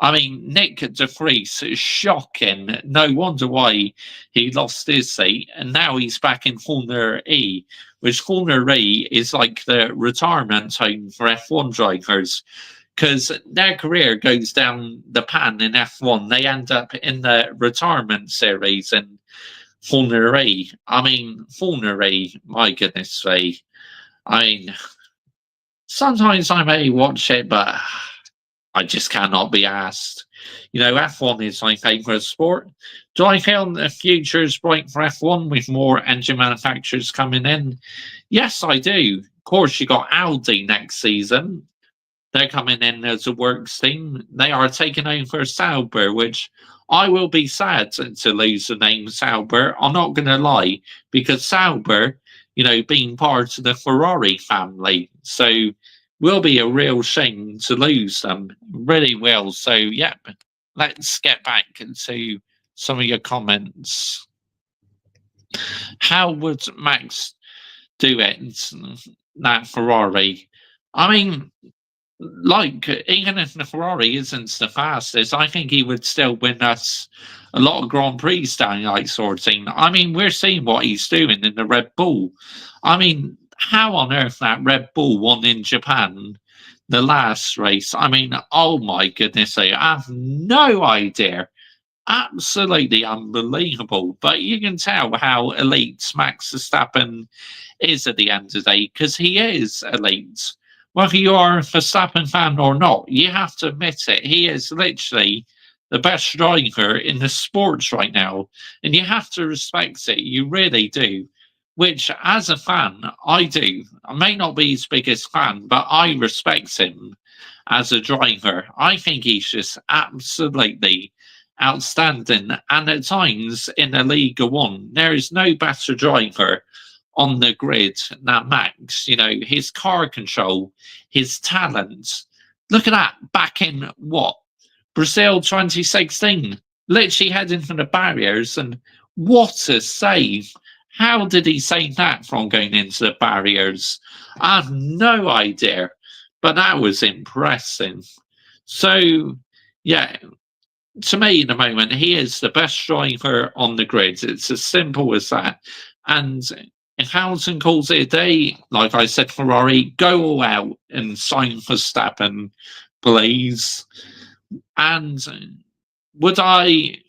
I mean, Nick de Vries is shocking. No wonder why he lost his seat. And now he's back in Formula E, which Formula E is like the retirement home for F1 drivers because their career goes down the pan in F1. They end up in the retirement series in Formula E. I mean, Formula E, my goodness me. I mean, sometimes I may watch it, but I just cannot be asked. You know, F1 is my favourite sport. Do I feel the future is bright for F1 with more engine manufacturers coming in? Yes, I do. Of course, you got Audi next season. They're coming in as a works team. They are taking over Sauber, which I will be sad to lose the name Sauber. I'm not going to lie, because Sauber, you know, being part of the Ferrari family. So will be a real shame to lose them. Really will. So, yeah. let's get back to some of your comments. How would Max do it? That Ferrari. I mean, like, even if the Ferrari isn't the fastest, I think he would still win us a lot of Grand Prix down like sort of thing. I mean, we're seeing what he's doing in the Red Bull. I mean, how on earth that Red Bull won in Japan the last race? I mean, oh my goodness, I have no idea. Absolutely unbelievable. But you can tell how elite Max Verstappen is at the end of the day, because he is elite. Whether you are a Verstappen fan or not, you have to admit it. He is literally the best driver in the sports right now. And you have to respect it. You really do. Which, as a fan, I do. I may not be his biggest fan, but I respect him as a driver. I think he's just absolutely outstanding. And at times in the League One, there is no better driver on the grid than Max. You know, his car control, his talent. Look at that. Back in what? Brazil 2016. Literally heading for the barriers. And what a save. How did he save that from going into the barriers? I have no idea. But that was impressive. So, yeah, to me, in the moment, he is the best driver on the grid. It's as simple as that. And if Hamilton calls it a day, like I said, Ferrari, go all out and sign Verstappen, please. And would I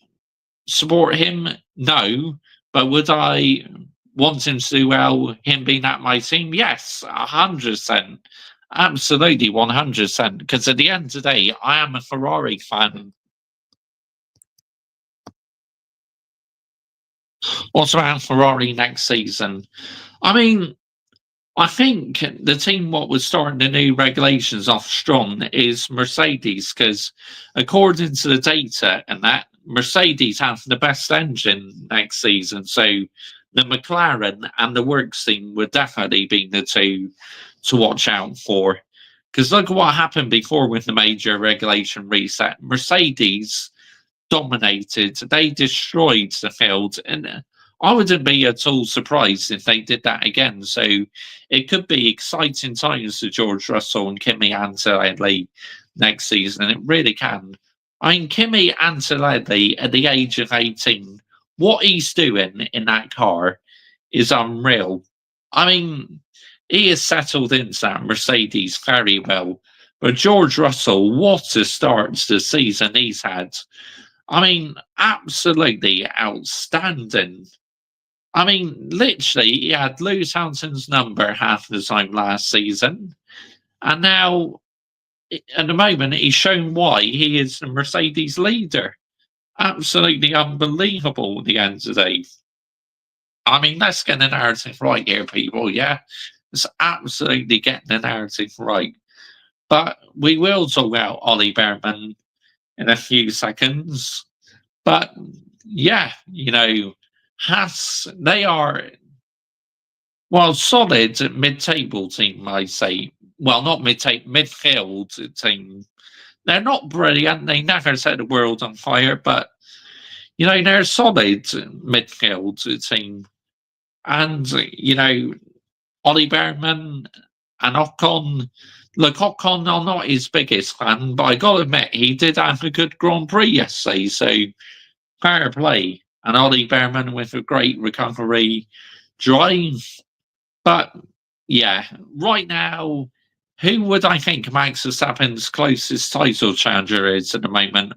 support him? No. But would I want him to do well, him being at my team? Yes, 100%. Absolutely, 100%. Because at the end of the day, I am a Ferrari fan. What's about Ferrari next season? I mean, I think the team what was starting the new regulations off strong is Mercedes, because according to the data and that, Mercedes have the best engine next season. So the McLaren and the Works team would definitely be the two to watch out for. Because look at what happened before with the major regulation reset. Mercedes dominated, they destroyed the field, and I wouldn't be at all surprised if they did that again. So it could be exciting times for George Russell and Kimi Antonelli next season. It really can. I mean, Kimi Antonelli at the age of 18, what he's doing in that car is unreal. I mean, he has settled into that Mercedes very well. But George Russell, what a start to the season he's had. I mean, absolutely outstanding. I mean, literally, he had Lewis Hamilton's number half the time last season. And now, at the moment, he's shown why he is the Mercedes leader. Absolutely unbelievable at the end of the day. I mean, let's get the narrative right here, people, yeah? Let's absolutely get the narrative right. But we will talk about Ollie Bearman in a few seconds. But yeah, you know, Haas, they are, well, solid mid-table team, I say. Well, not mid-table, midfield team. They're not brilliant. They never set the world on fire, but, you know, they're a solid midfield team. And, you know, Ollie Bearman and Ocon. Look, Ocon, I'm not his biggest fan, but I got to admit, he did have a good Grand Prix yesterday, so fair play. And Ollie Bearman with a great recovery drive. But, yeah, right now, who would I think Max Verstappen's closest title challenger is at the moment?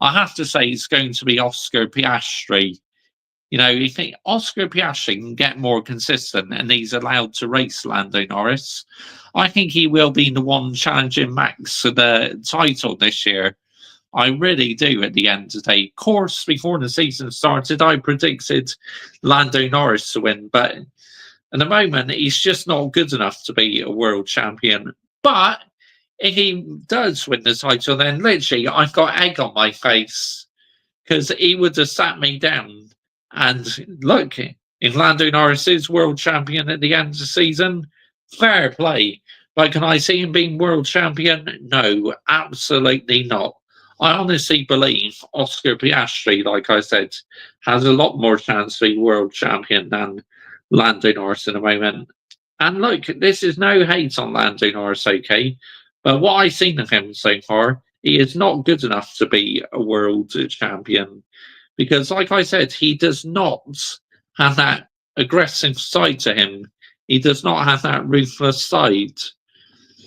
I have to say it's going to be Oscar Piastri. You know, you think Oscar Piastri can get more consistent and he's allowed to race Lando Norris, I think he will be the one challenging Max for the title this year. I really do at the end of the day. Of course, before the season started, I predicted Lando Norris to win, but at the moment, he's just not good enough to be a world champion. But if he does win the title, then literally I've got egg on my face because he would have sat me down. And look, if Lando Norris is world champion at the end of the season, fair play. But can I see him being world champion? No, absolutely not. I honestly believe Oscar Piastri, like I said, has a lot more chance to be world champion than Lando Norris in the moment. And look, this is no hate on Lando Norris, okay? But what I've seen of him so far, he is not good enough to be a world champion. Because, like I said, he does not have that aggressive side to him. He does not have that ruthless side.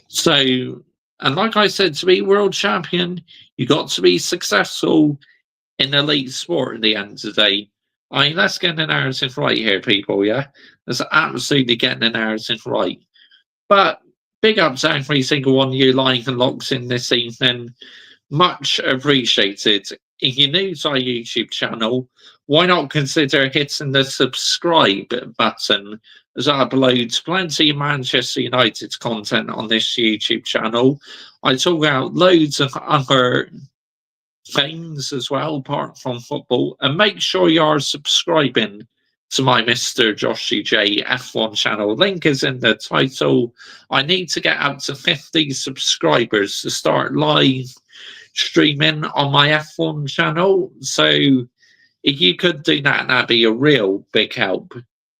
So, and like I said, to be world champion, you got to be successful in elite sport at the end of the day. I mean, let's get the narrative right here, people, yeah? Let's absolutely get the narrative right. But big up to every single one of you lying and locks in this evening. Much appreciated. If you're new to our YouTube channel, why not consider hitting the subscribe button, as I upload plenty of Manchester United content on this YouTube channel. I talk about loads of other things as well, apart from football. And make sure you are subscribing to my Mr. Joshy J F1 channel. Link is in the title. I need to get up to 50 subscribers to start live streaming on my F1 channel. So if you could do that, that'd be a real big help.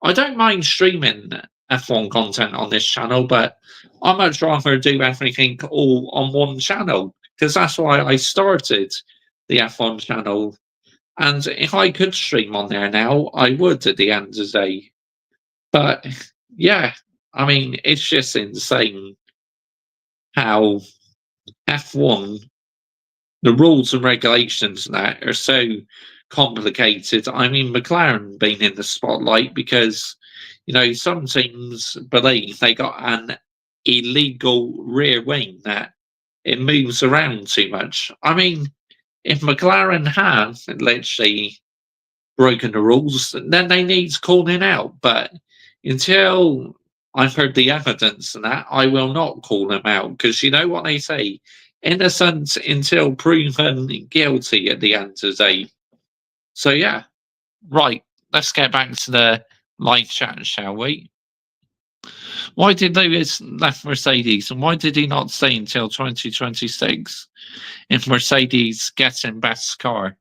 I don't mind streaming F1 content on this channel, but I much rather do everything all on one channel because that's why I started the F1 channel. And if I could stream on there now, I would at the end of the day. But yeah, I mean, it's just insane how F1, the rules and regulations and that are so complicated. I mean, McLaren being in the spotlight because, you know, some teams believe they got an illegal rear wing that it moves around too much. I mean, if McLaren have literally broken the rules, then they need calling out. But until I've heard the evidence and that, I will not call them out because you know what they say: innocent until proven guilty at the end of the day. So yeah, right. Let's get back to the live chat, shall we? Why did Lewis left Mercedes, and why did he not stay until 2026 if Mercedes gets him best car?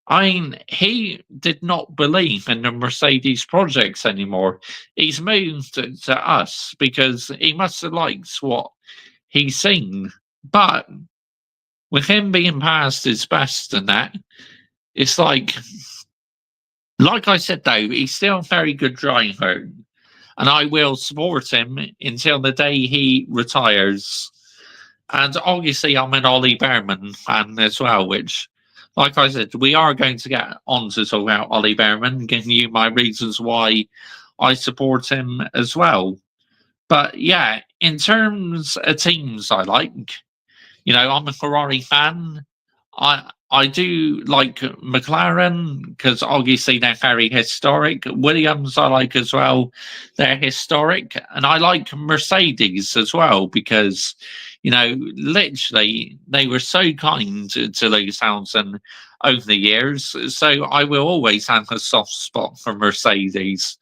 I mean, he did not believe in the Mercedes projects anymore. He's moved to us because he must have liked what he's seen. But with him being past his best and that, it's like I said though, he's still a very good driver, and I will support him until the day he retires. And obviously, I'm an Ollie Bearman fan as well, which, like I said, we are going to get on to talk about Ollie Bearman, giving you my reasons why I support him as well. But yeah, in terms of teams I like, you know, I'm a Ferrari fan. I do like McLaren because obviously they're very historic. Williams I like as well; they're historic, and I like Mercedes as well because, you know, literally they were so kind to Lewis Hamilton over the years. So I will always have a soft spot for Mercedes,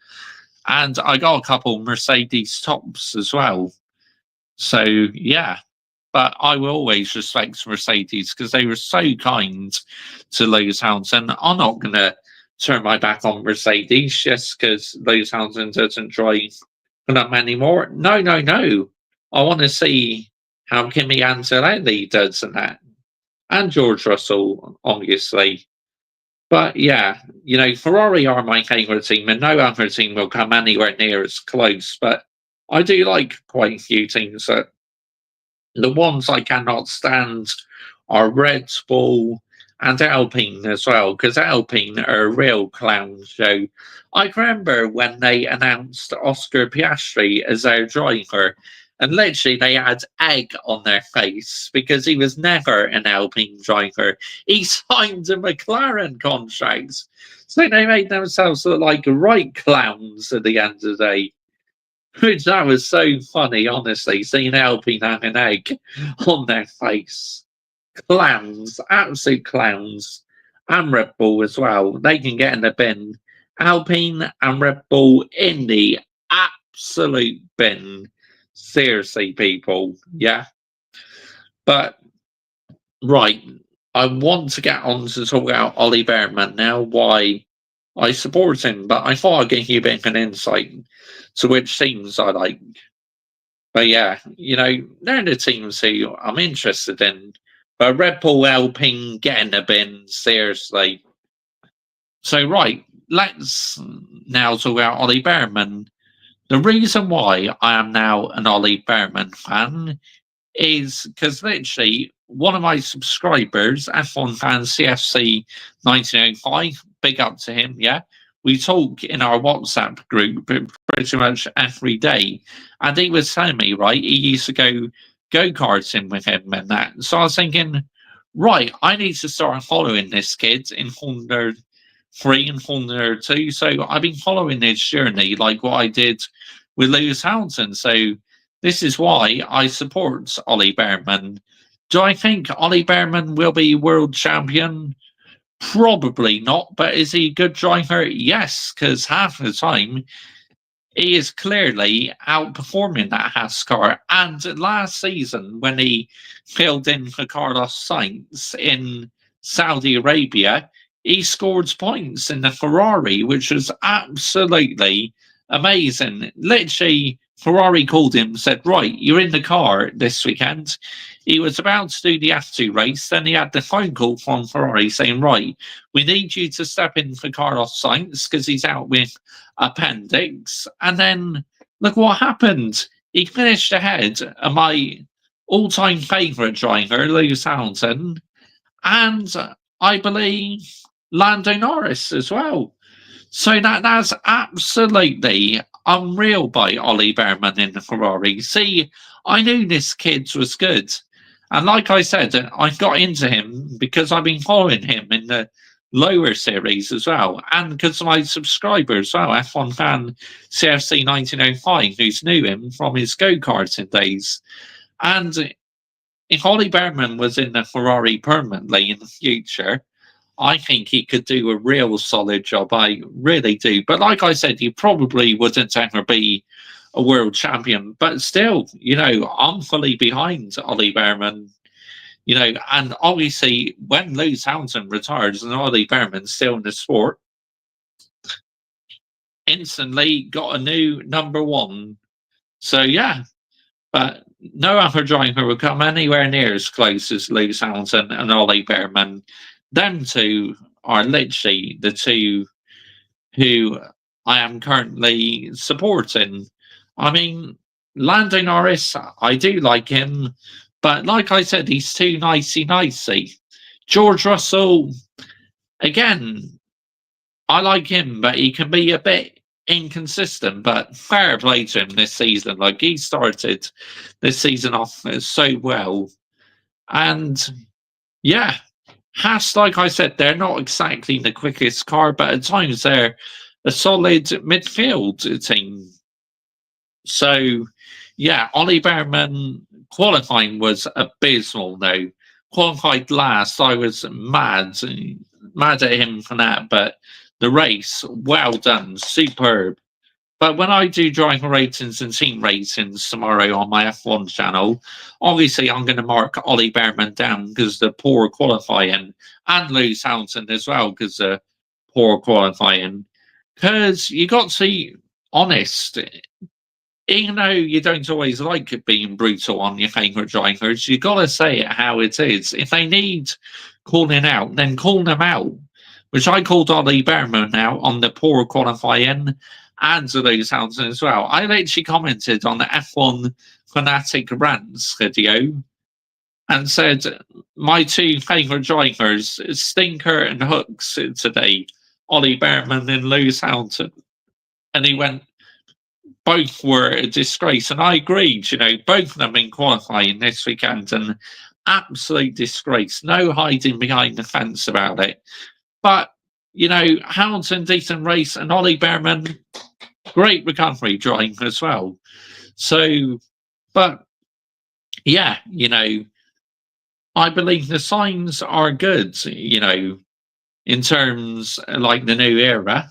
and I got a couple Mercedes tops as well. So yeah, but I will always respect Mercedes because they were so kind to Lewis Hamilton. I'm not going to turn my back on Mercedes just because Lewis Hamilton doesn't drive for them anymore. No, no, no. I want to see how Kimi Antonelli does and that, and George Russell, obviously. But yeah, you know, Ferrari are my favourite team, and no other team will come anywhere near as close. But I do like quite a few teams that the ones I cannot stand are Red Bull and Alpine as well, because Alpine are a real clown show. I remember when they announced Oscar Piastri as their driver, and literally they had egg on their face because he was never an Alpine driver. He signed a McLaren contract. So they made themselves look like right clowns at the end of the day. Which that was so funny, honestly, seeing Alpine have an egg on their face. Clowns, absolute clowns. And Red Bull as well. They can get in the bin. Alpine and Red Bull in the absolute bin. Seriously, people. Yeah. But, right. I want to get on to talk about Ollie Bearman now, why I support him, but I thought I'd give you a bit of an insight to which teams I like. But yeah, they're the teams who I'm interested in. But Red Bull, Alpine, getting the bin, seriously. So, right, let's now talk about Ollie Bearman. The reason why I am now an Ollie Bearman fan is because literally one of my subscribers, F1 fan CFC 1905, big up to him, yeah. We talk in our WhatsApp group pretty much every day. And he was telling me, right, he used to go karting with him and that. So I was thinking, right, I need to start following this kid in Formula 3 and Formula 2. So I've been following his journey like what I did with Lewis Hamilton. So this is why I support Ollie Bearman. Do I think Ollie Bearman will be world champion? Probably not, but is he a good driver? Yes, because half the time he is clearly outperforming that Haas car. And last season, when he filled in for Carlos Sainz in Saudi Arabia, he scored points in the Ferrari, which was absolutely amazing. Literally, Ferrari called him, said, right, you're in the car this weekend. He was about to do the F2 race. Then he had the phone call from Ferrari saying, right, we need you to step in for Carlos Sainz because he's out with appendix. And then look what happened. He finished ahead of my all-time favourite driver, Lewis Hamilton, and I believe Lando Norris as well. So that's absolutely unreal by Ollie Bearman in the Ferrari. See, I knew this kid was good. And like I said, I got into him because I've been following him in the lower series as well. And because of my subscribers as well, F1 fan CFC 1905, who's knew him from his go-karting days. And if Ollie Bearman was in the Ferrari permanently in the future, I think he could do a real solid job. I really do. But like I said, he probably wouldn't ever be a world champion. But still, I'm fully behind Ollie Bearman. And obviously when Lewis Hamilton retires and Ollie Bearman's still in the sport, instantly got a new number one. So yeah, but no other driver will come anywhere near as close as Lewis Hamilton and Ollie Bearman. Them two are literally the two who I am currently supporting. I mean, Lando Norris, I do like him, but like I said, he's too nicey. George Russell, again, I like him, but he can be a bit inconsistent, but fair play to him this season. Like, he started this season off so well. And yeah, Haas, like I said, they're not exactly the quickest car, but at times they're a solid midfield team. So, yeah, Ollie Bearman qualifying was abysmal, though. Qualified last, I was mad at him for that, but the race, well done, superb. But when I do driver ratings and team ratings tomorrow on my F1 channel, obviously I'm going to mark Ollie Bearman down because the poor qualifying, and Lewis Hamilton as well because the poor qualifying. Because you got to be honest, even though you don't always like being brutal on your favourite drivers, you got to say it how it is. If they need calling out, then call them out, which I called Ollie Bearman out on the poor qualifying and Lewis Hamilton as well. I literally commented on the F1 Fanatic Rants video and said, my two favourite drivers, Stinker and Hooks today, Ollie Bearman and Lewis Hamilton. And he went, both were a disgrace. And I agreed, both of them in qualifying this weekend, and absolute disgrace. No hiding behind the fence about it. But, Hamilton, decent race, and Ollie Bearman, great recovery drive as well. So, but yeah, I believe the signs are good, in terms like the new era.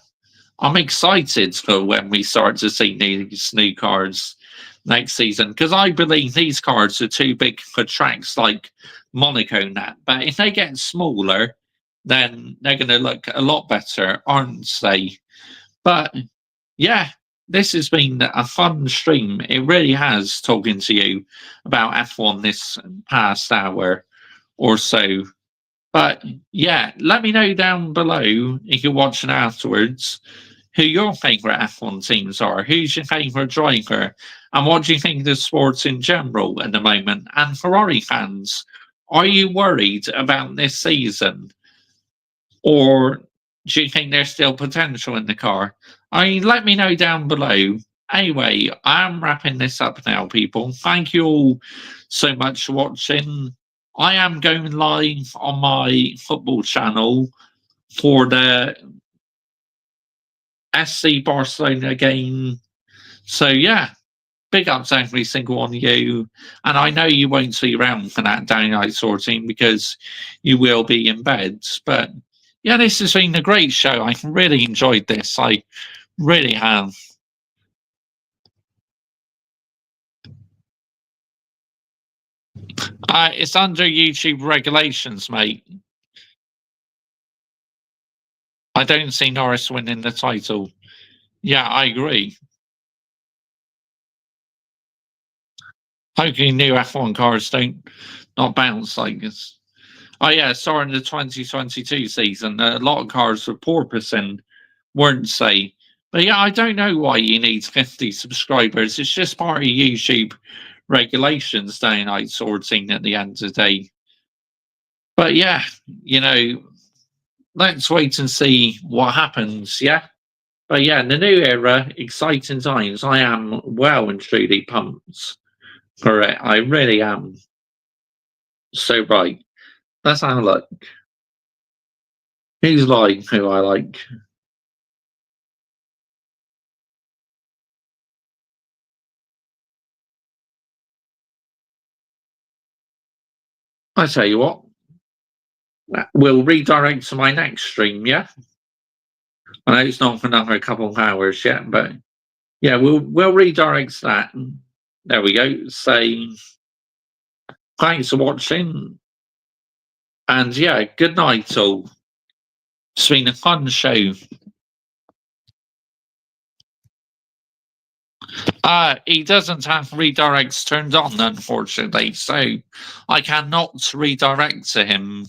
I'm excited for when we start to see these new cars next season because I believe these cars are too big for tracks like Monaco net. But if they get smaller, then they're going to look a lot better, aren't they? But yeah, this has been a fun stream. It really has, talking to you about F1 this past hour or so. But yeah, let me know down below if you're watching afterwards who your favourite F1 teams are. Who's your favourite driver? And what do you think of the sports in general at the moment? And Ferrari fans, are you worried about this season? Or do you think there's still potential in the car? I mean, let me know down below. Anyway, I'm wrapping this up now, people. Thank you all so much for watching. I am going live on my football channel for the SC Barcelona game. So yeah, big ups to every single one of you. And I know you won't see around for that downnight sorting because you will be in bed. But yeah, this has been a great show. I've really enjoyed this. I really have. It's under YouTube regulations, mate. I don't see Norris winning the title. Yeah, I agree. Hopefully new F1 cars don't not bounce like this. Oh yeah, starting the 2022 season, a lot of cars were porpoising, weren't they? But yeah, I don't know why you need 50 subscribers. It's just part of YouTube regulations, day and night sorting at the end of the day. But yeah, let's wait and see what happens, yeah? But yeah, in the new era, exciting times. I am well and truly pumped for it. I really am. So right, let's have a look. Who's like who I like? I tell you what, we'll redirect to my next stream, yeah? I know it's not for another couple of hours yet, but yeah, we'll redirect to that. There we go. Say thanks for watching. And yeah, good night all. It's been a fun show. He doesn't have redirects turned on, unfortunately, so I cannot redirect to him.